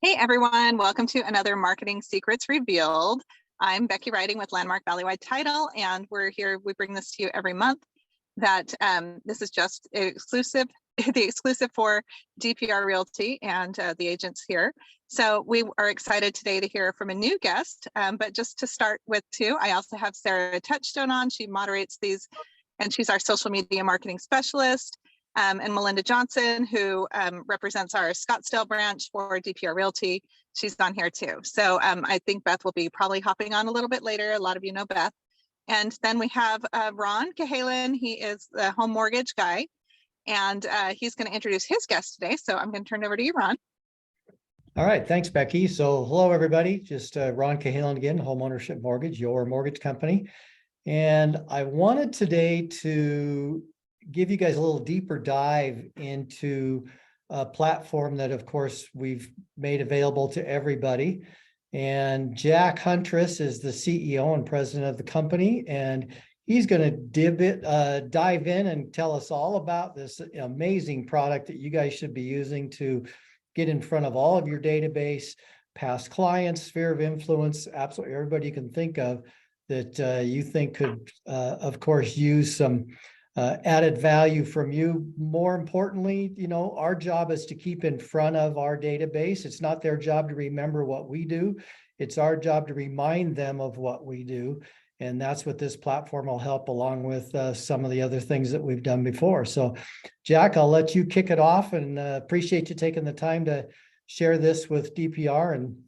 Hey everyone, welcome to another Marketing Secrets Revealed. I'm Becky Riding with Landmark Valleywide Title, and we're here, we bring this to you every month. That this is just exclusive, the exclusive for DPR Realty and the agents here. So we are excited today to hear from a new guest, but just to start with too, I also have Sarah Touchstone on. She moderates these and she's our social media marketing specialist. And Melinda Johnson, who represents our Scottsdale branch for DPR Realty. She's on here too. So I think Beth will be probably hopping on a little bit later. A lot of you know Beth. And then we have Ron Cahalan. He is the home mortgage guy. And he's going to introduce his guest today. So I'm going to turn it over to you, Ron. All right, thanks, Becky. So hello, everybody. Just Ron Cahalan again, Home Ownership Mortgage, your mortgage company. And I wanted today to give you guys a little deeper dive into a platform that, of course, we've made available to everybody. And Jack Huntress is the CEO and president of the company, and he's going to dive in and tell us all about this amazing product that you guys should be using to get in front of all of your database, past clients, sphere of influence, absolutely everybody you can think of that you think could, of course, use some added value from you. More importantly, our job is to keep in front of our database. It's not their job to remember what we do. It's our job to remind them of what we do. And that's what this platform will help, along with some of the other things that we've done before. So, Jack, I'll let you kick it off, and appreciate you taking the time to share this with DPR. And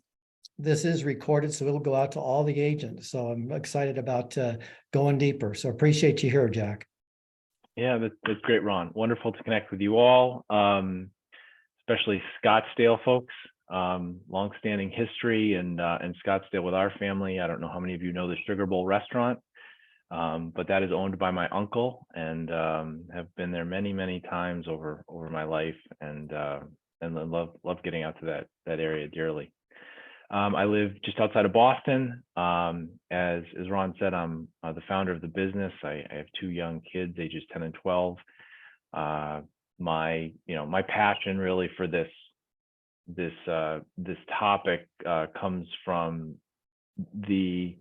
this is recorded, so it'll go out to all the agents. So I'm excited about going deeper. So appreciate you here, Jack. Yeah, that's great, Ron. Wonderful to connect with you all, especially Scottsdale folks. Longstanding history and Scottsdale with our family. I don't know how many of you know the Sugar Bowl restaurant, but that is owned by my uncle, and have been there many times over my life, and love getting out to that area dearly. I live just outside of Boston. As Ron said, I'm the founder of the business. I have two young kids, ages 10 and 12. My passion really for this topic comes from the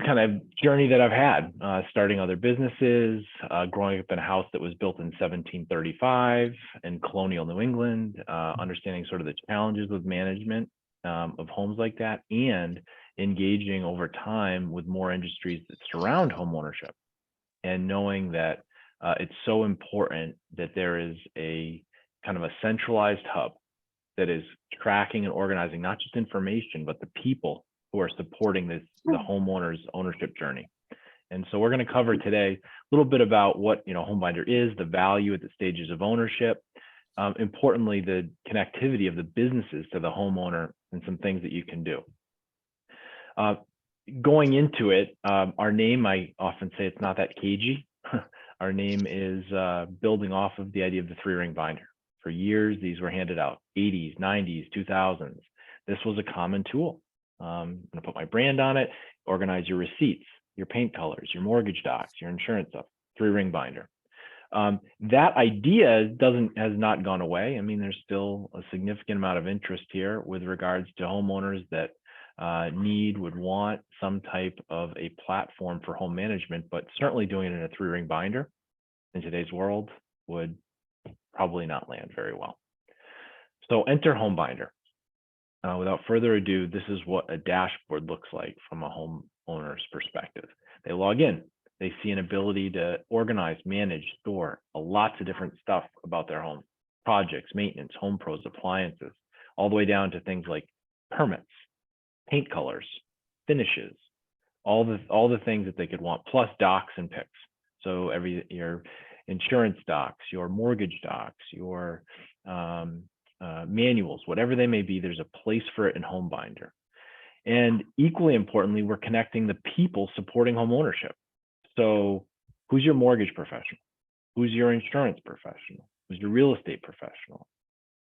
kind of journey that I've had, starting other businesses, growing up in a house that was built in 1735 in colonial New England, understanding sort of the challenges with management of homes like that, and engaging over time with more industries that surround home ownership, and knowing that it's so important that there is a kind of a centralized hub that is tracking and organizing not just information, but the people who are supporting the homeowner's ownership journey. And so we're going to cover today a little bit about what HomeBinder is, the value at the stages of ownership, importantly, the connectivity of the businesses to the homeowner, and some things that you can do. Going into it, our name, I often say it's not that cagey. Our name is building off of the idea of the 3-ring binder. For years, these were handed out, 80s, 90s, 2000s. This was a common tool. I'm going to put my brand on it, organize your receipts, your paint colors, your mortgage docs, your insurance stuff, 3-ring binder. That idea has not gone away. I mean, there's still a significant amount of interest here with regards to homeowners that would want some type of a platform for home management, but certainly doing it in a 3-ring binder in today's world would probably not land very well. So enter HomeBinder. Without further ado, this is what a dashboard looks like from a homeowner's perspective. They log in. They see an ability to organize, manage, store lots of different stuff about their home, projects, maintenance, home pros, appliances, all the way down to things like permits, paint colors, finishes, all the things that they could want, plus docs and pics. So your insurance docs, your mortgage docs, your manuals, whatever they may be, there's a place for it in HomeBinder. And equally importantly, we're connecting the people supporting home ownership. So who's your mortgage professional? Who's your insurance professional? Who's your real estate professional?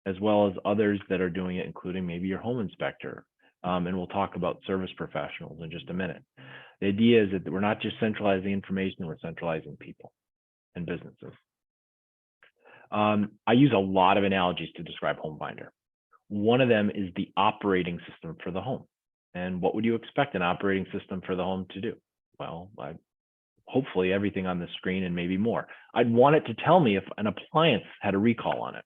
As well as others that are doing it, including maybe your home inspector. And we'll talk about service professionals in just a minute. The idea is that we're not just centralizing information, we're centralizing people and businesses. I use a lot of analogies to describe HomeBinder. One of them is the operating system for the home. And what would you expect an operating system for the home to do? Well, hopefully everything on the screen and maybe more. I'd want it to tell me if an appliance had a recall on it.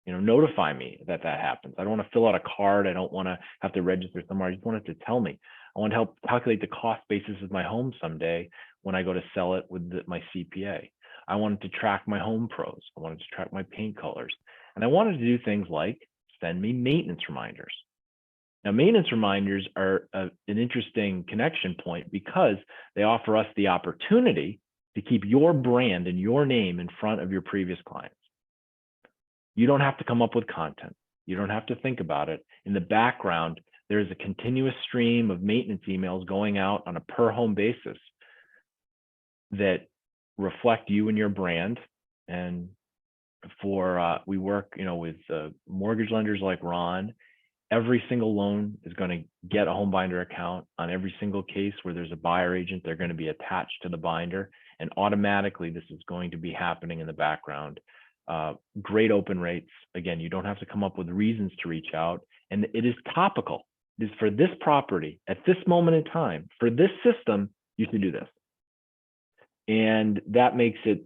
Notify me that happens. I don't want to fill out a card. I don't want to have to register somewhere. I just want it to tell me. I want to help calculate the cost basis of my home someday when I go to sell it with my CPA. I wanted to track my home pros. I wanted to track my paint colors. And I wanted to do things like send me maintenance reminders. Now, maintenance reminders are an interesting connection point because they offer us the opportunity to keep your brand and your name in front of your previous clients. You don't have to come up with content. You don't have to think about it. In the background, there's a continuous stream of maintenance emails going out on a per home basis that reflect you and your brand. And we work, with mortgage lenders like Ron. Every single loan is going to get a HomeBinder account. On every single case where there's a buyer agent, they're going to be attached to the binder, and automatically this is going to be happening in the background. Great open rates. Again, you don't have to come up with reasons to reach out, and it is topical. It is for this property at this moment in time. For this system, you should do this, and that makes it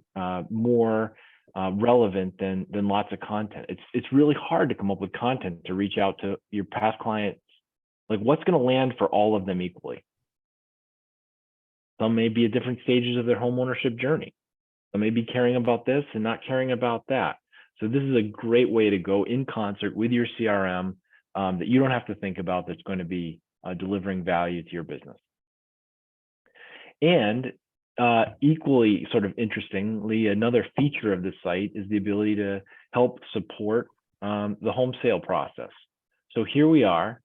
more relevant than lots of content. It's really hard to come up with content to reach out to your past clients. Like, what's going to land for all of them equally? Some may be at different stages of their home ownership journey. Some may be caring about this and not caring about that. So this is a great way to go in concert with your CRM that you don't have to think about, that's going to be delivering value to your business. And equally sort of interestingly, another feature of the site is the ability to help support the home sale process. So here we are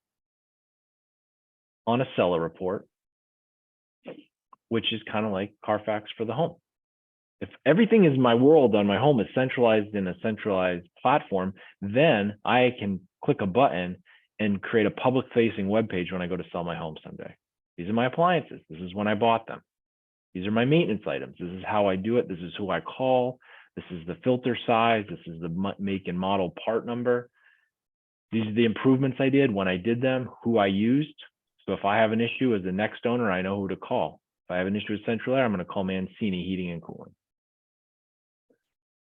on a seller report, which is kind of like Carfax for the home. If everything is my world on my home is centralized in a centralized platform, then I can click a button and create a public facing web page when I go to sell my home someday. These are my appliances. This is when I bought them. These are my maintenance items. This is how I do it. This is who I call. This is the filter size. This is the make and model part number. These are the improvements I did when I did them, who I used. So if I have an issue as the next owner, I know who to call. If I have an issue with central air, I'm going to call Mancini Heating and Cooling.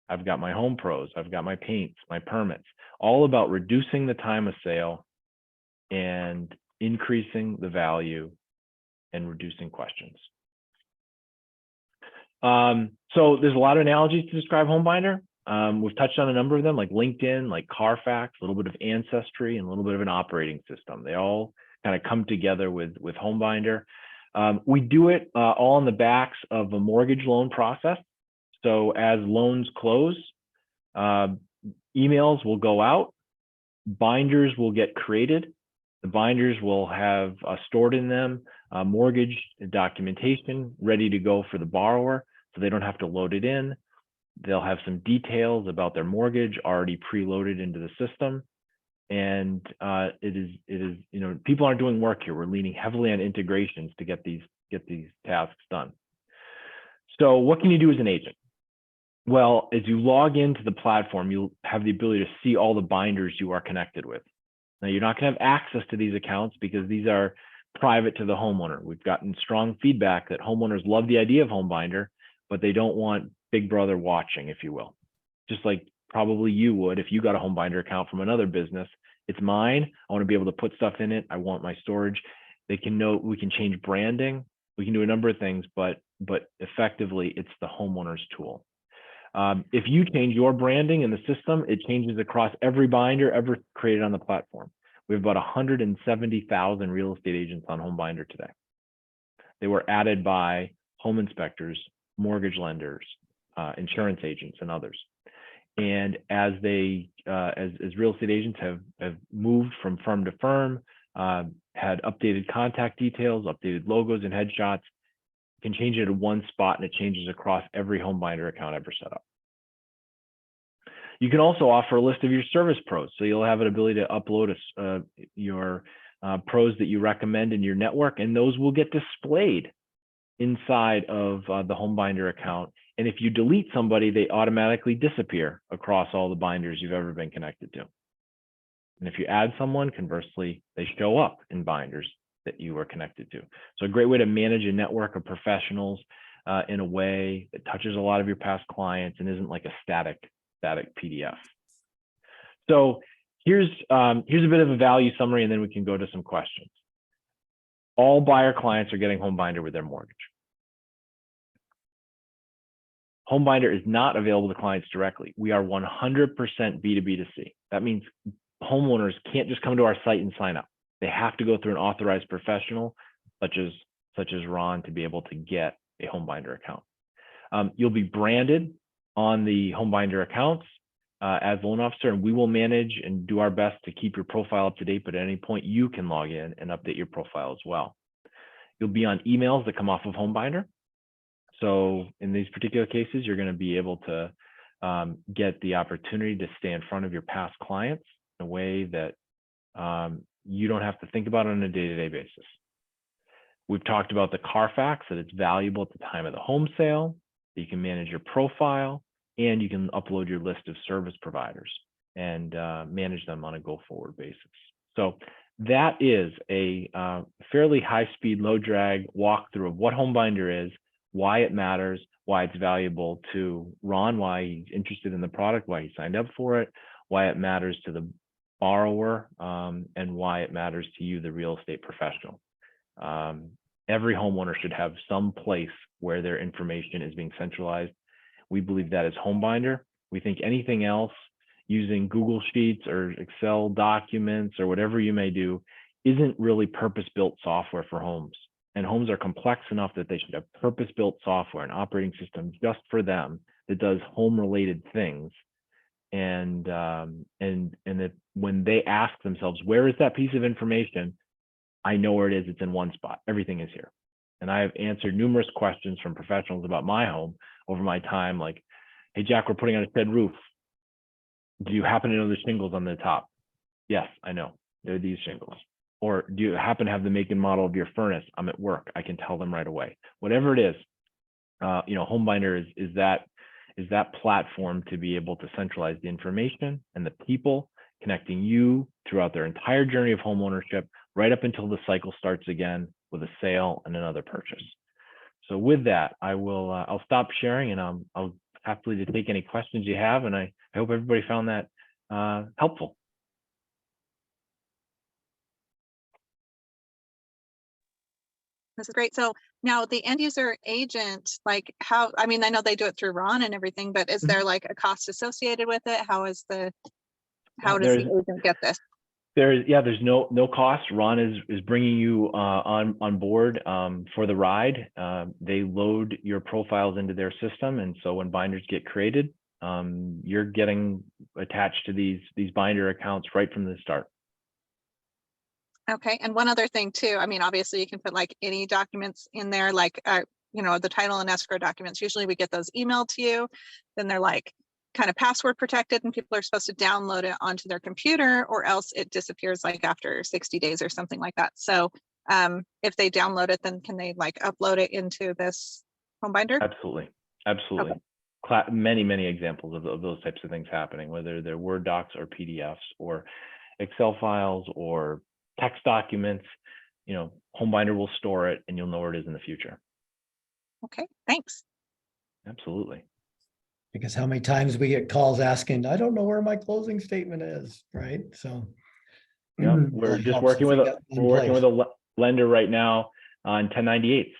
I've got my home pros. I've got my paints, my permits, all about reducing the time of sale and increasing the value and reducing questions. So there's a lot of analogies to describe HomeBinder. We've touched on a number of them, like LinkedIn, like Carfax, a little bit of ancestry, and a little bit of an operating system. They all kind of come together with HomeBinder. We do it all on the backs of a mortgage loan process. So as loans close, emails will go out, binders will get created. The binders will have stored in them mortgage documentation ready to go for the borrower, so they don't have to load it in. They'll have some details about their mortgage already preloaded into the system. And it is, people aren't doing work here. We're leaning heavily on integrations to get these tasks done. So what can you do as an agent? Well, as you log into the platform, you'll have the ability to see all the binders you are connected with. Now, you're not going to have access to these accounts because these are private to the homeowner. We've gotten strong feedback that homeowners love the idea of HomeBinder, but they don't want Big Brother watching, if you will. Just like probably you would if you got a HomeBinder account from another business. It's mine. I want to be able to put stuff in it. I want my storage. They can know, we can change branding. We can do a number of things, but effectively, it's the homeowner's tool. If you change your branding in the system, it changes across every binder ever created on the platform. We have about 170,000 real estate agents on HomeBinder today. They were added by home inspectors, mortgage lenders, insurance agents, and others. And as real estate agents have moved from firm to firm, had updated contact details, updated logos and headshots, can change it at one spot, and it changes across every HomeBinder account ever set up. You can also offer a list of your service pros. So you'll have an ability to upload your pros that you recommend in your network, and those will get displayed inside of the HomeBinder account. And if you delete somebody, they automatically disappear across all the binders you've ever been connected to. And if you add someone, conversely, they show up in binders that you are connected to. So a great way to manage a network of professionals in a way that touches a lot of your past clients and isn't like a static PDF. So here's a bit of a value summary, and then we can go to some questions. All buyer clients are getting HomeBinder with their mortgage. HomeBinder is not available to clients directly. We are 100% B2B2C. That means homeowners can't just come to our site and sign up. They have to go through an authorized professional, such as Ron, to be able to get a HomeBinder account. You'll be branded on the HomeBinder accounts as loan officer, and we will manage and do our best to keep your profile up to date, but at any point you can log in and update your profile as well. You'll be on emails that come off of HomeBinder. So in these particular cases, you're going to be able to get the opportunity to stay in front of your past clients in a way that you don't have to think about on a day-to-day basis. We've talked about the Carfax, that it's valuable at the time of the home sale, that you can manage your profile, and you can upload your list of service providers and manage them on a go-forward basis. So that is a fairly high-speed, low-drag walkthrough of what HomeBinder is, why it matters, why it's valuable to Ron, why he's interested in the product, why he signed up for it, why it matters to the borrower, and why it matters to you, the real estate professional. Every homeowner should have some place where their information is being centralized. We believe that is HomeBinder. We think anything else using Google Sheets or Excel documents or whatever you may do isn't really purpose-built software for homes. And homes are complex enough that they should have purpose-built software and operating system just for them that does home-related things. And that when they ask themselves, where is that piece of information? I know where it is. It's in one spot. Everything is here. And I have answered numerous questions from professionals about my home over my time, like, hey, Jack, we're putting on a shed roof. Do you happen to know the shingles on the top? Yes, I know. They're these shingles. Or do you happen to have the make and model of your furnace? I'm at work. I can tell them right away. Whatever it is, HomeBinder is that platform to be able to centralize the information and the people connecting you throughout their entire journey of homeownership, right up until the cycle starts again with a sale and another purchase. So with that, I'll stop sharing, and I'll happily to take any questions you have. And I hope everybody found that helpful. This is great. So now the end user agent, like how, I mean, I know they do it through Ron and everything, but is there like a cost associated with it? How does the agent get this? There's no cost. Ron is bringing you on board for the ride. They load your profiles into their system, and so when binders get created, you're getting attached to these binder accounts right from the start. Okay, and one other thing too, I mean, obviously you can put like any documents in there, like, the title and escrow documents. Usually we get those emailed to you, then they're like kind of password protected and people are supposed to download it onto their computer, or else it disappears like after 60 days or something like that. So if they download it, then can they like upload it into this HomeBinder? Absolutely. Okay. Many examples of those types of things happening, whether they're Word docs or PDFs or Excel files or text documents. HomeBinder will store it and you'll know where it is in the future. Okay, thanks. Absolutely. Because how many times we get calls asking, I don't know where my closing statement is, right? So yeah, we're just working with a lender right now on 1098s.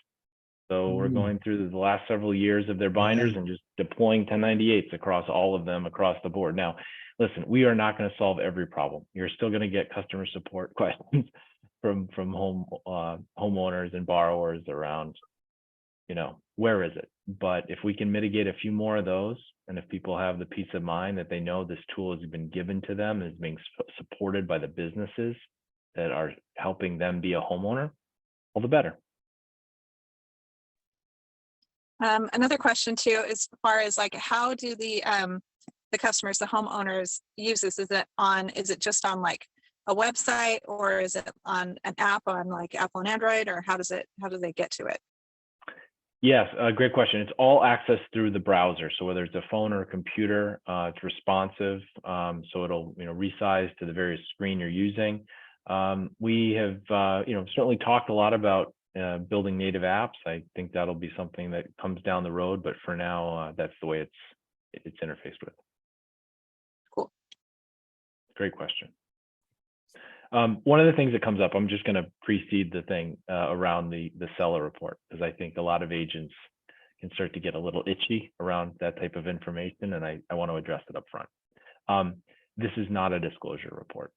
So we're going through the last several years of their binders and just deploying 1098s across all of them across the board. Now, listen, we are not going to solve every problem. You're still going to get customer support questions from homeowners and borrowers around, where is it? But if we can mitigate a few more of those, and if people have the peace of mind that they know this tool has been given to them and is being supported by the businesses that are helping them be a homeowner, all the better. Another question too, as far as like, how do the customers, the homeowners use this? Is it just on like a website, or is it on an app on like Apple and Android, or how do they get to it? Yes, great question. It's all accessed through the browser. So whether it's a phone or a computer, it's responsive. So it'll resize to the various screen you're using. We have certainly talked a lot about building native apps. I think that'll be something that comes down the road, but for now, that's the way it's interfaced with. Cool. Great question. One of the things that comes up, I'm just going to precede the thing around the seller report, because I think a lot of agents can start to get a little itchy around that type of information, and I want to address it up front. This is not a disclosure report.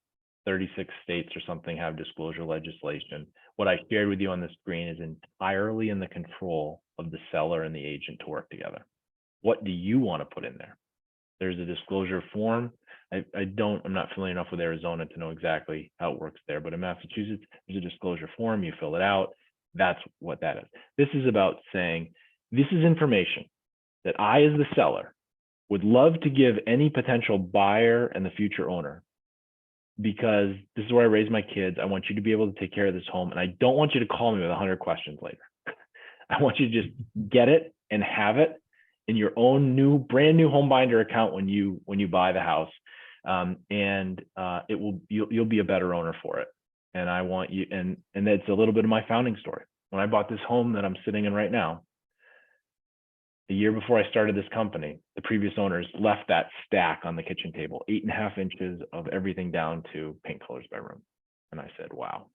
36 states or something have disclosure legislation. What I shared with you on the screen is entirely in the control of the seller and the agent to work together. What do you want to put in there? There's a disclosure form. I'm not familiar enough with Arizona to know exactly how it works there, but in Massachusetts, there's a disclosure form, you fill it out. That's what that is. This is about saying, this is information that I, as the seller, would love to give any potential buyer and the future owner, because this is where I raise my kids. I want you to be able to take care of this home, and I don't want you to call me with 100 questions later. I want you to just get it and have it in your own brand new HomeBinder account when you buy the house, and you'll be a better owner for it. And I want you, and that's a little bit of my founding story. When I bought this home that I'm sitting in right now, the year before I started this company, the previous owners left that stack on the kitchen table, 8.5 inches of everything down to paint colors by room. And I said, wow,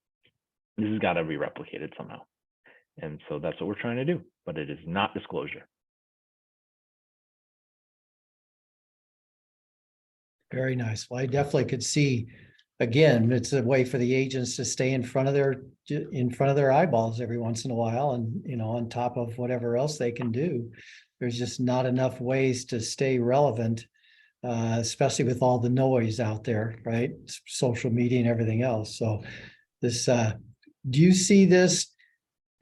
this has got to be replicated somehow. And so that's what we're trying to do, but it is not disclosure. Very nice. Well, I definitely could see, again, it's a way for the agents to stay in front of their eyeballs every once in a while, and on top of whatever else they can do. There's just not enough ways to stay relevant, especially with all the noise out there, right? Social media and everything else. So this, do you see this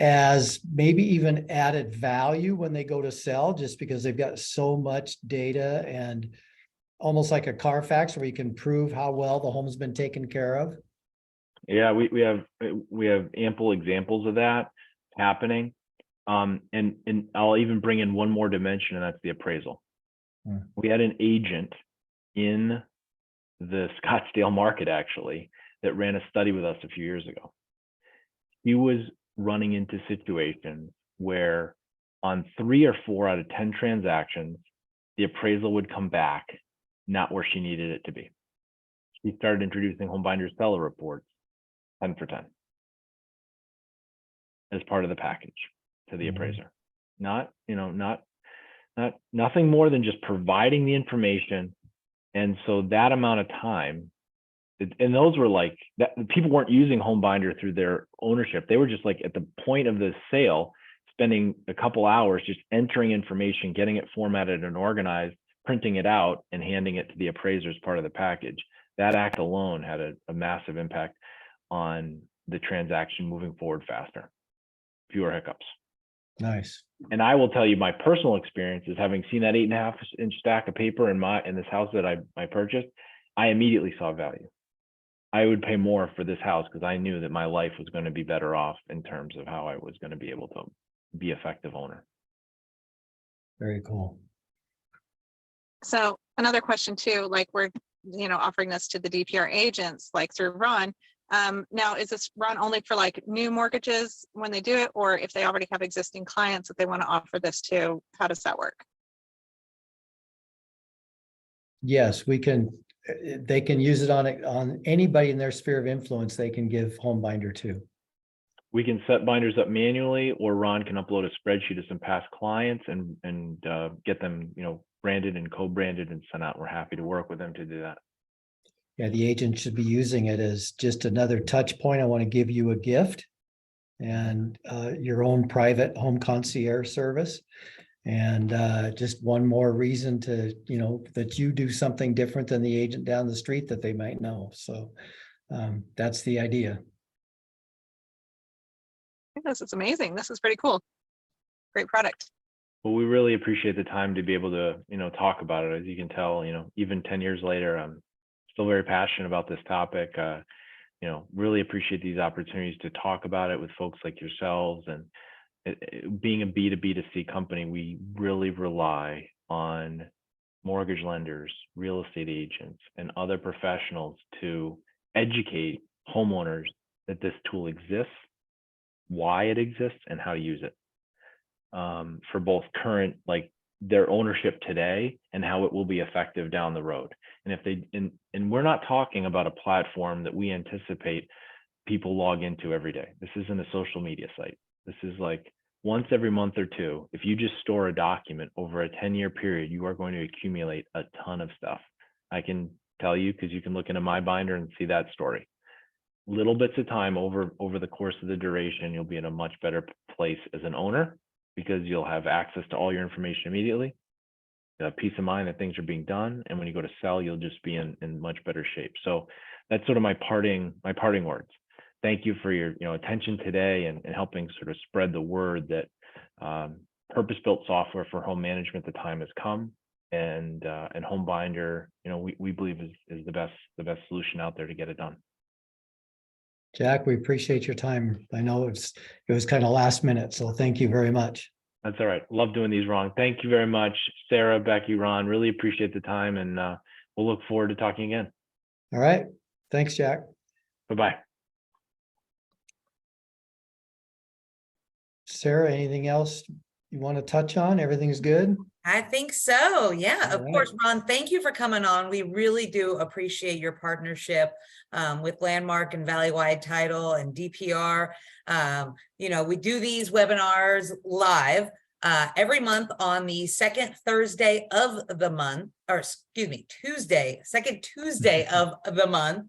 as maybe even added value when they go to sell, just because they've got so much data, and almost like a Carfax where you can prove how well the home's been taken care of? Yeah, we have ample examples of that happening. And I'll even bring in one more dimension, and that's the appraisal. We had an agent in the Scottsdale market, actually, that ran a study with us a few years ago. He was running into situations where on 3 or 4 out of 10 transactions, the appraisal would come back not where she needed it to be. She started introducing HomeBinder seller reports 10 for 10 as part of the package to the appraiser. Nothing more than just providing the information. And so that amount of time, and those were like that, people weren't using HomeBinder through their ownership. They were just like at the point of the sale, spending a couple hours just entering information, getting it formatted and organized, printing it out and handing it to the appraiser as part of the package. That act alone had a massive impact on the transaction moving forward faster, fewer hiccups. Nice. And I will tell you, my personal experience is, having seen that 8.5 inch stack of paper in this house that I purchased, I immediately saw value. I would pay more for this house because I knew that my life was going to be better off in terms of how I was going to be able to be effective owner. Very cool. So another question too, like we're, offering this to the DPR agents, like through Ron. Now, is this Ron only for like new mortgages when they do it, or if they already have existing clients that they want to offer this to, how does that work? Yes, they can use it on anybody in their sphere of influence. They can give HomeBinder to. We can set binders up manually, or Ron can upload a spreadsheet of some past clients and get them, branded and co-branded and sent out. We're happy to work with them to do that. Yeah, the agent should be using it as just another touch point. I want to give you a gift, and your own private home concierge service, and just one more reason to, that you do something different than the agent down the street that they might know. So that's the idea. This is amazing. This is pretty cool. Great product. Well, we really appreciate the time to be able to, talk about it. As you can tell, even 10 years later, I'm still very passionate about this topic. Really appreciate these opportunities to talk about it with folks like yourselves. And, being a B2B2C company, we really rely on mortgage lenders, real estate agents, and other professionals to educate homeowners that this tool exists, why it exists, and how to use it, for both current, like their ownership today, and how it will be effective down the road. And if they, and we're not talking about a platform that we anticipate people log into every day. This isn't a social media site. This is like once every month or two. If you just store a document over a 10-year period, you are going to accumulate a ton of stuff. I can tell you, because you can look into my binder and see that story. Little bits of time over the course of the duration, you'll be in a much better place as an owner, because you'll have access to all your information immediately. You'll have peace of mind that things are being done, and when you go to sell, you'll just be in much better shape. So that's sort of my parting words. Thank you for your attention today, and helping sort of spread the word that purpose-built software for home management, the time has come, and HomeBinder, we believe is the best solution out there to get it done. Jack, we appreciate your time. I know it was kind of last minute, so thank you very much. That's all right. Love doing these, Ron. Thank you very much, Sarah, Becky, Ron. Really appreciate the time, and we'll look forward to talking again. All right. Thanks, Jack. Bye-bye. Sarah, anything else you want to touch on? Everything's good? I think so. Yeah, All of right. course, Ron, thank you for coming on. We really do appreciate your partnership with Landmark and Valleywide Title and DPR. We do these webinars live every month on the second Thursday of the month, or excuse me, second Tuesday of the month.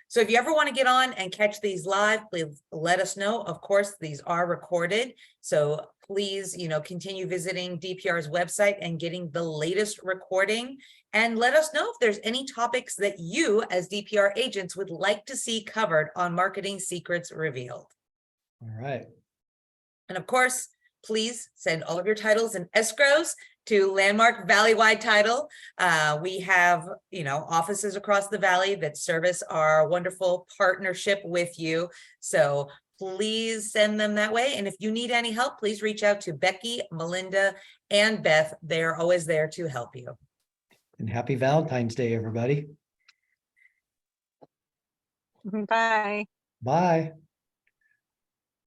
So if you ever want to get on and catch these live, please let us know. Of course, these are recorded. So please, continue visiting DPR's website and getting the latest recording, and let us know if there's any topics that you as DPR agents would like to see covered on Marketing Secrets Revealed. All right. And of course, please send all of your titles and escrows to Landmark Valleywide Title. We have, offices across the valley that service our wonderful partnership with you. So please send them that way. And if you need any help, please reach out to Becky, Melinda, and Beth. They're always there to help you. And happy Valentine's Day, everybody. Bye. Bye.